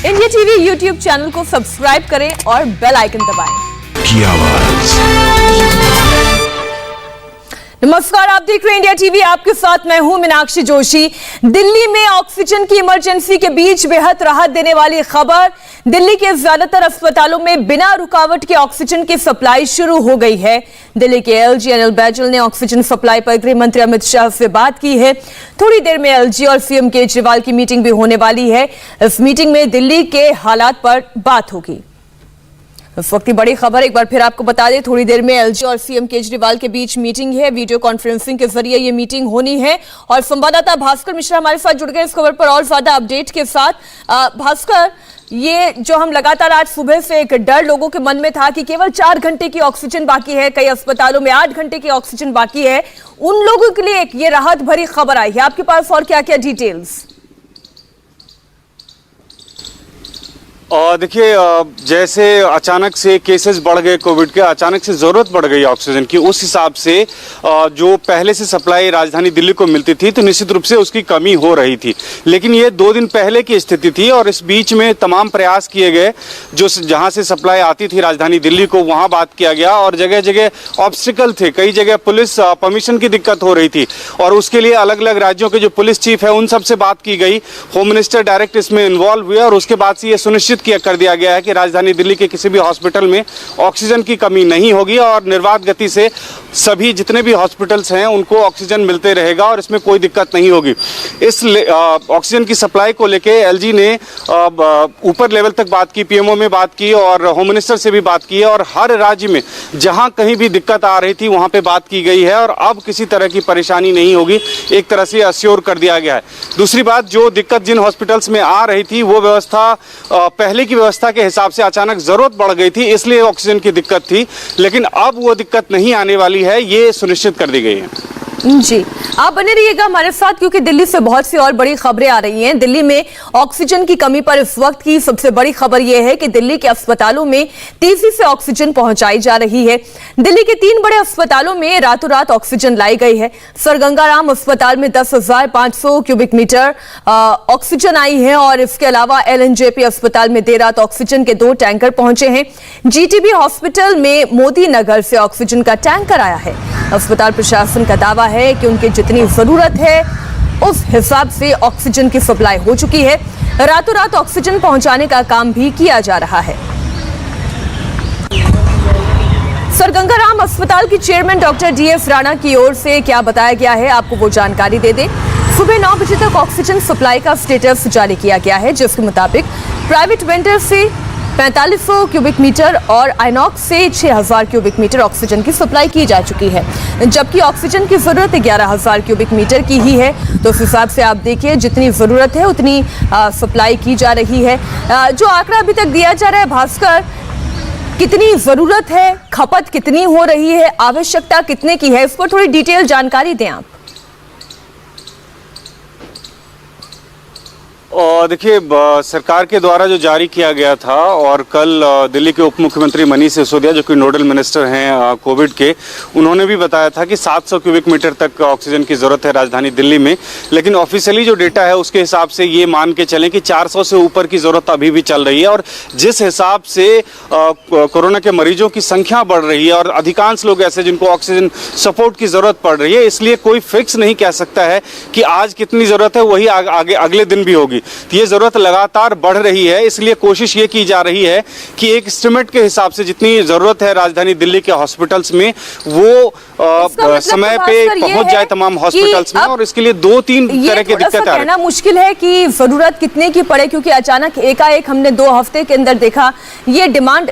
India TV YouTube channel को subscribe करें और बेल आइकन दबाएं। की आवाज। नमस्कार, आप देख रहे हैं इंडिया टीवी। आपके साथ मैं हूं मीनाक्षी जोशी। दिल्ली में ऑक्सीजन की इमरजेंसी के बीच बेहद राहत देने वाली खबर। दिल्ली के ज्यादातर अस्पतालों में बिना रुकावट के ऑक्सीजन की सप्लाई शुरू हो गई है। दिल्ली के एलजी अनिल बैजल ने ऑक्सीजन सप्लाई पर गृह मंत्री अमित शाह से बात की है। थोड़ी देर में एलजी और सीएम केजरीवाल की मीटिंग भी होने वाली है। इस मीटिंग में दिल्ली के हालात पर बात होगी। इस वक्त की बड़ी खबर एक बार फिर आपको बता दें, थोड़ी देर में एलजी और सीएम केजरीवाल के बीच मीटिंग है। वीडियो कॉन्फ्रेंसिंग के जरिए ये मीटिंग होनी है और संवाददाता भास्कर मिश्रा हमारे साथ जुड़ गए इस खबर पर और ज्यादा अपडेट के साथ। भास्कर, ये जो हम लगातार आज सुबह से एक डर लोगों के मन में था कि केवल 4 घंटे की ऑक्सीजन बाकी है, कई अस्पतालों में 8 घंटे की ऑक्सीजन बाकी है, उन लोगों के लिए ये राहत भरी खबर आई है। आपके पास और क्या क्या डिटेल्स? देखिए, जैसे अचानक से केसेस बढ़ गए कोविड के, अचानक से ज़रूरत बढ़ गई ऑक्सीजन की, उस हिसाब से जो पहले से सप्लाई राजधानी दिल्ली को मिलती थी तो निश्चित रूप से उसकी कमी हो रही थी। लेकिन ये 2 दिन पहले की स्थिति थी और इस बीच में तमाम प्रयास किए गए। जो जहां से सप्लाई आती थी राजधानी दिल्ली को, वहां बात किया गया और जगह जगह ऑब्स्टिकल थे। कई जगह पुलिस परमिशन की दिक्कत हो रही थी और उसके लिए अलग अलग राज्यों के जो पुलिस चीफ है उन सबसे बात की गई। होम मिनिस्टर डायरेक्ट इसमें इन्वॉल्व हुए और उसके बाद से ये सुनिश्चित कर दिया गया है कि राजधानी दिल्ली के किसी भी हॉस्पिटल में ऑक्सीजन की कमी नहीं होगी और निर्बाध गति से सभी जितने भी हॉस्पिटल्स हैं उनको ऑक्सीजन मिलते रहेगा और इसमें कोई दिक्कत नहीं होगी। इस ऑक्सीजन की सप्लाई को लेके एलजी ने ऊपर लेवल तक बात की, पीएमओ में बात की और होम मिनिस्टर से भी बात की है और हर राज्य में जहां कहीं भी दिक्कत आ रही थी वहां पे बात की गई है और अब किसी तरह की परेशानी नहीं होगी, एक तरह से अश्योर कर दिया गया है। दूसरी बात, जो दिक्कत जिन हॉस्पिटल्स में आ रही थी वो व्यवस्था पहले की व्यवस्था के हिसाब से अचानक जरूरत बढ़ गई थी, इसलिए ऑक्सीजन की दिक्कत थी, लेकिन अब वो दिक्कत नहीं आने वाली है, ये सुनिश्चित कर दी गई है। जी, आप बने रहिएगा हमारे साथ क्योंकि दिल्ली से बहुत सी और बड़ी खबरें आ रही हैं। दिल्ली में ऑक्सीजन की कमी पर इस वक्त की सबसे बड़ी खबर यह है कि दिल्ली के अस्पतालों में तेजी से ऑक्सीजन पहुंचाई जा रही है। दिल्ली के 3 बड़े अस्पतालों में रातों रात ऑक्सीजन लाई गई है। सर गंगाराम अस्पताल में 10,500 क्यूबिक मीटर ऑक्सीजन आई है और इसके अलावा एलएनजेपी अस्पताल में देर रात ऑक्सीजन के 2 टैंकर पहुंचे हैं। जीटीबी हॉस्पिटल में मोदी नगर से ऑक्सीजन का टैंकर आया है। अस्पताल प्रशासन का दावा है कि उनकी जितनी जरूरत है उस हिसाब से ऑक्सीजन की सप्लाई हो चुकी है। रातों रात ऑक्सीजन पहुंचाने का काम भी किया जा रहा है। सर गंगाराम अस्पताल की चेयरमैन डॉक्टर डीएस राणा की ओर से क्या बताया गया है, आपको वो जानकारी दे दें। सुबह 9 बजे तक ऑक्सीजन सप्लाई का स्टेटस जारी किया गया है, जिसके मुताबिक प्राइवेट वेंडर से 4500 क्यूबिक मीटर और आइनॉक्स से 6000 क्यूबिक मीटर ऑक्सीजन की सप्लाई की जा चुकी है, जबकि ऑक्सीजन की जरूरत 11000 क्यूबिक मीटर की ही है। तो उस हिसाब से आप देखिए जितनी जरूरत है उतनी सप्लाई की जा रही है। जो आंकड़ा अभी तक दिया जा रहा है भास्कर, कितनी जरूरत है, खपत कितनी हो रही है, आवश्यकता कितने की है, इस पर थोड़ी डिटेल जानकारी दें आप। और देखिए, सरकार के द्वारा जो जारी किया गया था और कल दिल्ली के उप मुख्यमंत्री मनीष सिसोदिया जो कि नोडल मिनिस्टर हैं कोविड के, उन्होंने भी बताया था कि 700 क्यूबिक मीटर तक ऑक्सीजन की ज़रूरत है राजधानी दिल्ली में। लेकिन ऑफिशियली जो डेटा है उसके हिसाब से ये मान के चलें कि 400 से ऊपर की ज़रूरत अभी भी चल रही है और जिस हिसाब से कोरोना के मरीजों की संख्या बढ़ रही है और अधिकांश लोग ऐसे जिनको ऑक्सीजन सपोर्ट की ज़रूरत पड़ रही है, इसलिए कोई फिक्स नहीं कह सकता है कि आज कितनी ज़रूरत है वही आगे अगले दिन भी होगी। तो ये जरूरत लगातार बढ़ रही है, इसलिए कोशिश ये की जा रही है कि एक एस्टिमेट के हिसाब से जितनी जरूरत है राजधानी दिल्ली के हॉस्पिटल्स में वो समय पे पहुंच जाए तमाम हॉस्पिटल्स में और इसके लिए 2-3 तरह की दिक्कत आ रही है। कहना मुश्किल है कि जरूरत कितने की पड़े, क्योंकि अचानक एकाएक हमने 2 हफ्ते के अंदर देखा ये डिमांड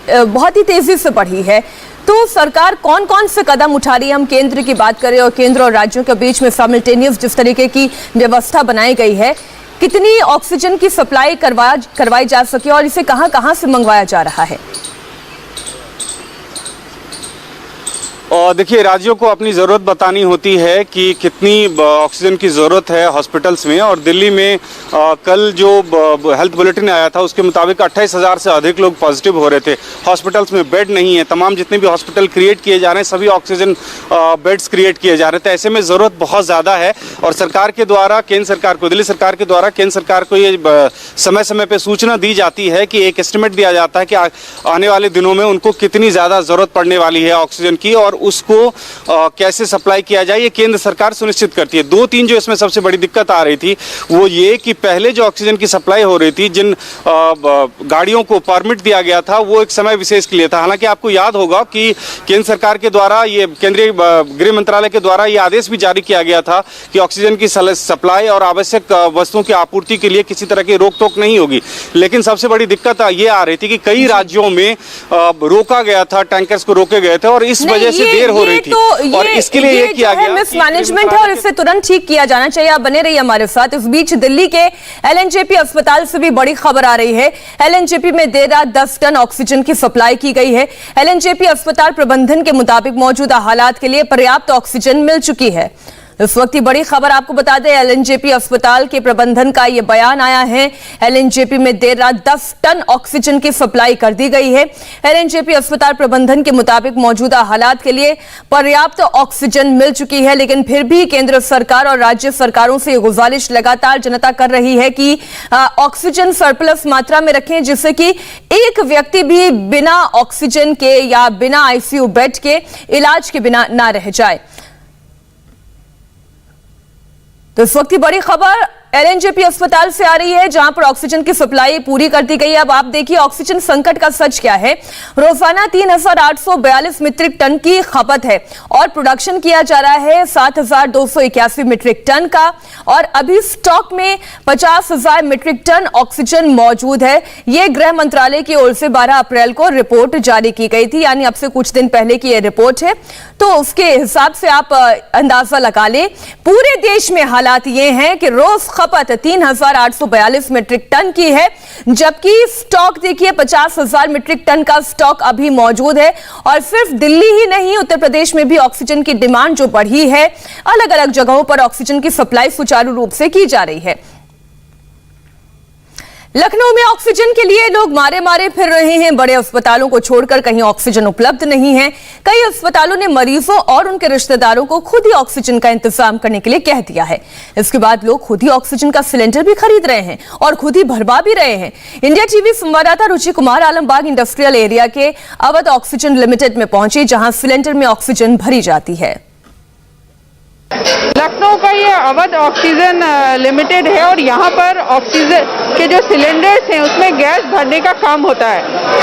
बहुत ही तेजी से बढ़ी है। तो सरकार कौन कौन से कदम उठा रही है? हम केंद्र की बात करें और केंद्र और राज्यों के बीच में साइमल्टेनियस जिस तरीके की व्यवस्था बनाई गई है, कितनी ऑक्सीजन की सप्लाई करवाई जा सके और इसे कहां-कहां से मंगवाया जा रहा है? और देखिए, राज्यों को अपनी ज़रूरत बतानी होती है कि कितनी ऑक्सीजन की ज़रूरत है हॉस्पिटल्स में। और दिल्ली में कल जो हेल्थ बुलेटिन आया था उसके मुताबिक 28,000 से अधिक लोग पॉजिटिव हो रहे थे। हॉस्पिटल्स में बेड नहीं है। तमाम जितने भी हॉस्पिटल क्रिएट किए जा रहे हैं सभी ऑक्सीजन बेड्स क्रिएट किए जा रहे थे। ऐसे में ज़रूरत बहुत ज़्यादा है और सरकार के द्वारा केंद्र सरकार को, दिल्ली सरकार के द्वारा केंद्र सरकार को ये समय समय पर सूचना दी जाती है कि एक एस्टिमेट दिया जाता है कि आने वाले दिनों में उनको कितनी ज़्यादा ज़रूरत पड़ने वाली है ऑक्सीजन की और उसको कैसे सप्लाई किया जाए, ये केंद्र सरकार सुनिश्चित करती है। 2-3 जो इसमें सबसे बड़ी दिक्कत आ रही थी वो ये कि पहले जो ऑक्सीजन की सप्लाई हो रही थी, जिन गाड़ियों को परमिट दिया गया था वो एक समय विशेष के लिए था। हालांकि आपको याद होगा कि केंद्र सरकार के द्वारा, ये केंद्रीय गृह मंत्रालय के द्वारा ये आदेश भी जारी किया गया था कि ऑक्सीजन की सप्लाई और आवश्यक वस्तुओं की आपूर्ति के लिए किसी तरह की रोक टोक नहीं होगी। लेकिन सबसे बड़ी दिक्कत ये आ रही थी कि कई राज्यों में रोका गया था, टैंकर्स को रोके गए थे और इस वजह से देर हो रही थी। और इसके लिए ये किया गया मिसमैनेजमेंट है और इसे तुरंत ठीक किया जाना चाहिए। आप बने रहिए हमारे साथ। इस बीच दिल्ली के एलएनजेपी अस्पताल से भी बड़ी खबर आ रही है। एलएनजेपी में देर रात 10 टन ऑक्सीजन की सप्लाई की गई है। एलएनजेपी अस्पताल प्रबंधन के मुताबिक मौजूदा हालात के लिए पर्याप्त ऑक्सीजन मिल चुकी है। इस वक्त की बड़ी खबर आपको बता दें, एलएनजेपी अस्पताल के प्रबंधन का यह बयान आया है। एलएनजेपी में देर रात 10 टन ऑक्सीजन की सप्लाई कर दी गई है। एलएनजेपी अस्पताल प्रबंधन के मुताबिक मौजूदा हालात के लिए पर्याप्त ऑक्सीजन मिल चुकी है, लेकिन फिर भी केंद्र सरकार और राज्य सरकारों से गुजारिश लगातार जनता कर रही है कि ऑक्सीजन सरप्लस मात्रा में रखें, जिससे कि एक व्यक्ति भी बिना ऑक्सीजन के या बिना आईसीयू बेड के इलाज के बिना ना रह जाए। तो इस वक्त की बड़ी खबर एलएनजेपी अस्पताल से आ रही है, जहां पर ऑक्सीजन की सप्लाई पूरी कर दी गई है। अब आप देखिए ऑक्सीजन संकट का सच क्या है। रोजाना 3,842 मीट्रिक टन की खपत है और प्रोडक्शन किया जा रहा है 7,281 मीट्रिक टन का। और अभी स्टॉक में 50,000 मीट्रिक टन ऑक्सीजन मौजूद है। यह गृह मंत्रालय की ओर से 12 अप्रैल को रिपोर्ट जारी की गई थी, यानी अब से कुछ दिन पहले की यह रिपोर्ट है। तो उसके हिसाब से आप अंदाजा लगा लें, पूरे देश में हालात ये हैं कि रोज खपत 3,842 मीट्रिक टन की है, जबकि स्टॉक देखिए 50,000 मीट्रिक टन का स्टॉक अभी मौजूद है। और सिर्फ दिल्ली ही नहीं, उत्तर प्रदेश में भी ऑक्सीजन की डिमांड जो बढ़ी है, अलग अलग जगहों पर ऑक्सीजन की सप्लाई सुचारू रूप से की जा रही है। लखनऊ में ऑक्सीजन के लिए लोग मारे मारे फिर रहे हैं। बड़े अस्पतालों को छोड़कर कहीं ऑक्सीजन उपलब्ध नहीं है। कई अस्पतालों ने मरीजों और उनके रिश्तेदारों को खुद ही ऑक्सीजन का इंतजाम करने के लिए कह दिया है। इसके बाद लोग खुद ही ऑक्सीजन का सिलेंडर भी खरीद रहे हैं और खुद ही भरवा भी रहे हैं। इंडिया टीवी संवाददाता रुचि कुमार आलमबाग इंडस्ट्रियल एरिया के अवध ऑक्सीजन लिमिटेड में पहुंची, जहां सिलेंडर में ऑक्सीजन भरी जाती है। लखनऊ का ये अवध ऑक्सीजन लिमिटेड है और यहाँ पर ऑक्सीजन के जो सिलेंडर्स हैं उसमें गैस भरने का काम होता है।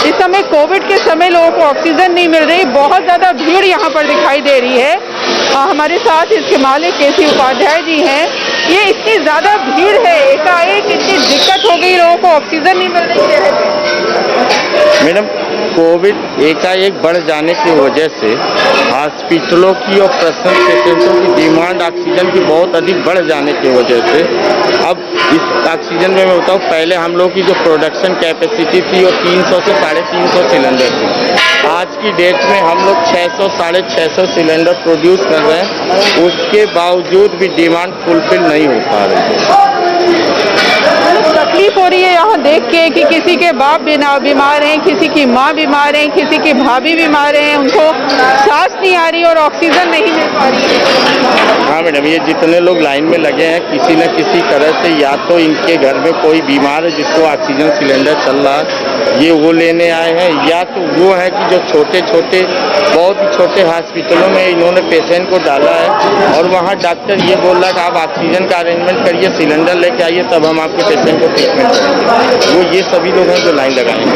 इस समय कोविड के समय लोगों को ऑक्सीजन नहीं मिल रही, बहुत ज़्यादा भीड़ यहाँ पर दिखाई दे रही है। हमारे साथ इसके मालिक केसी उपाध्याय जी हैं। ये इतनी ज़्यादा भीड़ है, एकाएक इतनी दिक्कत हो गई, लोगों को ऑक्सीजन नहीं मिल रही है। मैडम, कोविड एकाएक बढ़ जाने की वजह से हॉस्पिटलों की और पर्सनल पेशेंटों की डिमांड ऑक्सीजन की बहुत अधिक बढ़ जाने की वजह से अब इस ऑक्सीजन में मैं बताऊँ, पहले हम लोग की जो प्रोडक्शन कैपेसिटी थी वो 300 से 350 सिलेंडर थी। आज की डेट में हम लोग 600 650 सिलेंडर प्रोड्यूस कर रहे हैं, उसके बावजूद भी डिमांड फुलफिल नहीं हो पा रही है। तकलीफ हो रही है यहाँ देख के कि किसी के बाप बीमार हैं, किसी की माँ बीमार है, किसी की भाभी बीमार है, उनको सांस नहीं आ रही और ऑक्सीजन नहीं मिल पा रही है। हाँ मैडम, ये जितने लोग लाइन में लगे हैं, किसी न किसी तरह से या तो इनके घर में कोई बीमार है जिसको ऑक्सीजन सिलेंडर चल रहा है, ये वो लेने आए हैं, या तो वो है कि जो छोटे छोटे बहुत ही छोटे हॉस्पिटलों में इन्होंने पेशेंट को डाला है और वहाँ डॉक्टर ये बोल रहा है कि आप ऑक्सीजन का अरेंजमेंट करिए, सिलेंडर लेके आइए, तब हम आपके पेशेंट को ट्रीटमेंट करेंगे। वो ये सभी लोग हैं जो लाइन लगाएंगे।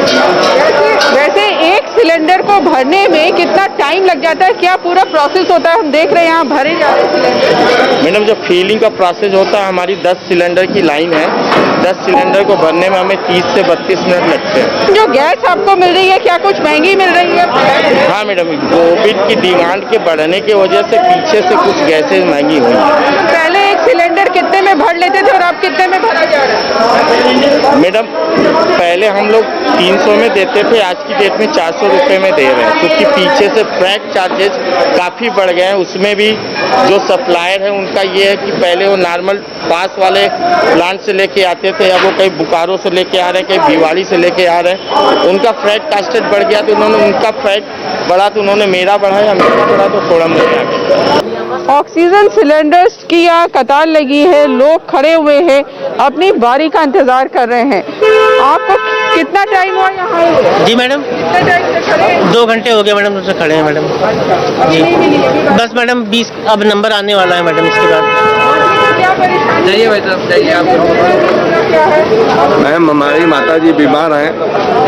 वैसे एक सिलेंडर को भरने में कितना टाइम लग जाता है, क्या पूरा प्रोसेस होता है? हम देख रहे हैं यहाँ भरे जा रहे सिलेंडर। मैडम, जो फिलिंग का प्रोसेस होता है, हमारी 10 सिलेंडर की लाइन है, 10 सिलेंडर को भरने में हमें 30 से 32 मिनट लगते हैं। जो गैस आपको मिल रही है क्या कुछ महंगी मिल रही है? हाँ मैडम, कोविड की डिमांड के बढ़ने की वजह से पीछे से कुछ गैसेज महंगी हुई। पहले एक सिलेंडर कितने में भर लेते थे और आप कितने में भरा जा रहा है? मैडम पहले हम लोग 300 में देते थे, आज की डेट में 400 रुपये में दे रहे हैं, क्योंकि पीछे से फ्रैट चार्जेस काफ़ी बढ़ गए हैं। उसमें भी जो सप्लायर है उनका ये है कि पहले वो नॉर्मल पास वाले प्लांट से लेके आते थे, या वो कहीं बोकारो से लेके आ रहे हैं, कहीं भिवाड़ी से लेके आ रहे हैं, उनका फ्रैट कास्टेज बढ़ गया तो उन्होंने उनका फ्रैट बढ़ा तो उन्होंने मेरा बढ़ाया, मेरा बढ़ा तो थोड़ा मुझे आ गया। ऑक्सीजन सिलेंडर्स की यहाँ कतार लगी है, लोग खड़े हुए हैं, अपनी बारी का इंतजार कर रहे हैं। आपको कितना टाइम हुआ यहाँ? जी मैडम, कितने टाइम से खड़े हैं? 2 घंटे हो गए मैडम, तुमसे खड़े हैं मैडम जी। बस मैडम 20 अब नंबर आने वाला है मैडम, इसके बाद क्या परेशानी? जाइए भाई साहब, जाइए आप। क्या है? मैम हमारी माता जी बीमार हैं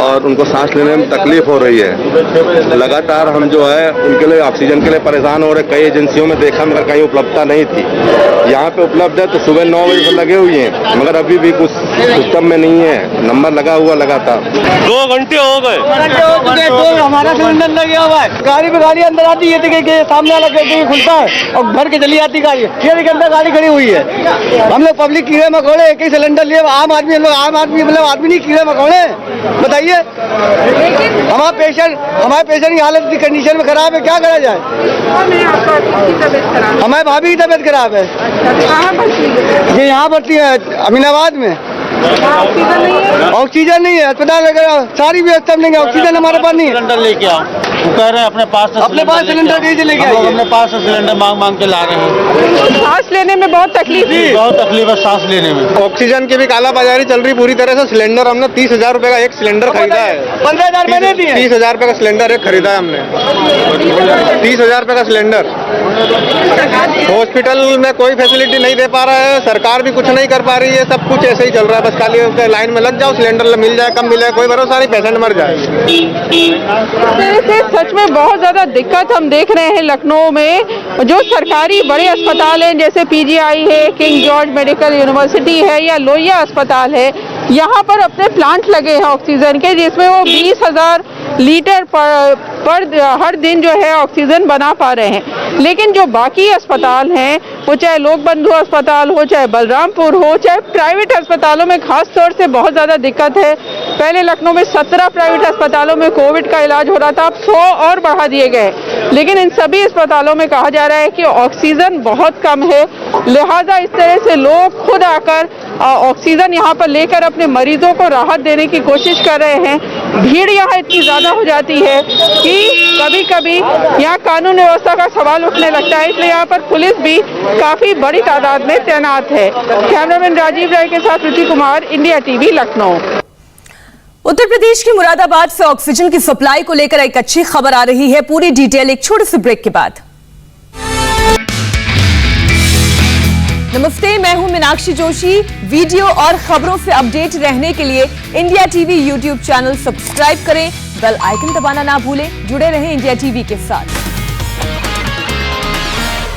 और उनको सांस लेने में तकलीफ हो रही है। लगातार हम जो है उनके लिए ऑक्सीजन के लिए परेशान हो रहे। कई एजेंसियों में देखा मगर कहीं उपलब्धता नहीं थी। यहाँ पे उपलब्ध है तो सुबह 9 बजे से लगे हुए हैं, मगर अभी भी कुछ सिस्टम में नहीं है। नंबर लगा हुआ लगातार 2 घंटे हो गए। तो हमारा सिलेंडर लगे हुआ है, गाड़ी पे गाड़ी अंदर आती है के सामने वाला गेट खुलता है और भर के चली जाती गाड़ी, ये के अंदर गाड़ी खड़ी हुई है। हम लोग पब्लिक कीड़े मकोड़े एक ही सिलेंडर लिए, आम आदमी, हम लोग आम आदमी मतलब आदमी नहीं, कीड़े मकोड़े। बताइए हमारे पेशेंट की हालत की कंडीशन में खराब है, क्या करा जाए? हमारे भाभी की तबीयत खराब है। ये यहाँ भर्ती है अमीनाबाद में। ऑक्सीजन नहीं है, अस्पताल वगैरह सारी व्यवस्था नहीं है, ऑक्सीजन हमारे पास नहीं है। सिलेंडर लेके आओ, वो कह रहे हैं अपने पास सिलेंडर कैसे लेके आइए? अपने पास से सिलेंडर मांग के ला रहे हैं। सांस लेने में बहुत तकलीफ है। बहुत तकलीफ है सांस लेने में। ऑक्सीजन की भी कालाबाजारी चल रही पूरी तरह से। सिलेंडर हमने 30,000 रुपए का एक सिलेंडर खरीदा है। 15,000 मैंने दिए। 30,000 रुपए का सिलेंडर एक खरीदा है हमने। 30,000 रुपए का सिलेंडर। हॉस्पिटल में कोई फैसिलिटी नहीं दे पा रहा है, सरकार भी कुछ नहीं कर पा रही है। सब कुछ ऐसे ही चल रहा है, बस खाली लाइन में लग जाओ, सिलेंडर मिल जाए, कब मिले कोई भरोसा नहीं, पेशेंट मर जाए। सच में बहुत ज्यादा दिक्कत हम देख रहे हैं लखनऊ में। जो सरकारी बड़े अस्पताल हैं जैसे पीजीआई है, किंग जॉर्ज मेडिकल यूनिवर्सिटी है या लोहिया अस्पताल है, यहाँ पर अपने प्लांट लगे हैं ऑक्सीजन के, जिसमें वो 20,000 लीटर पर हर दिन जो है ऑक्सीजन बना पा रहे हैं। लेकिन जो बाकी अस्पताल हैं, वो चाहे लोक बंधु अस्पताल हो, चाहे बलरामपुर हो, चाहे प्राइवेट अस्पतालों में खास तौर से बहुत ज़्यादा दिक्कत है। पहले लखनऊ में 17 प्राइवेट अस्पतालों में कोविड का इलाज हो रहा था, अब 100 और बढ़ा दिए गए। लेकिन इन सभी अस्पतालों में कहा जा रहा है कि ऑक्सीजन बहुत कम है, लिहाजा इस तरह से लोग खुद आकर ऑक्सीजन यहाँ पर लेकर अपने मरीजों को राहत देने की कोशिश कर रहे हैं। भीड़ यहाँ इतनी ज़्यादा हो जाती है कि कभी कभी यहाँ कानून व्यवस्था का सवाल उठने लगता है, इसलिए यहाँ पर पुलिस भी काफ़ी बड़ी तादाद में तैनात है। कैमरामैन राजीव राय के साथ रुचि कुमार, इंडिया टीवी, लखनऊ। उत्तर प्रदेश के मुरादाबाद से ऑक्सीजन की सप्लाई को लेकर एक अच्छी खबर आ रही है। पूरी डिटेल एक छोटे से ब्रेक के बाद। नमस्ते, मैं हूं मीनाक्षी जोशी। वीडियो और खबरों से अपडेट रहने के लिए India TV YouTube channel subscribe करें, बेल आइकन दबाना ना भूलें। जुड़े रहें इंडिया टीवी के साथ।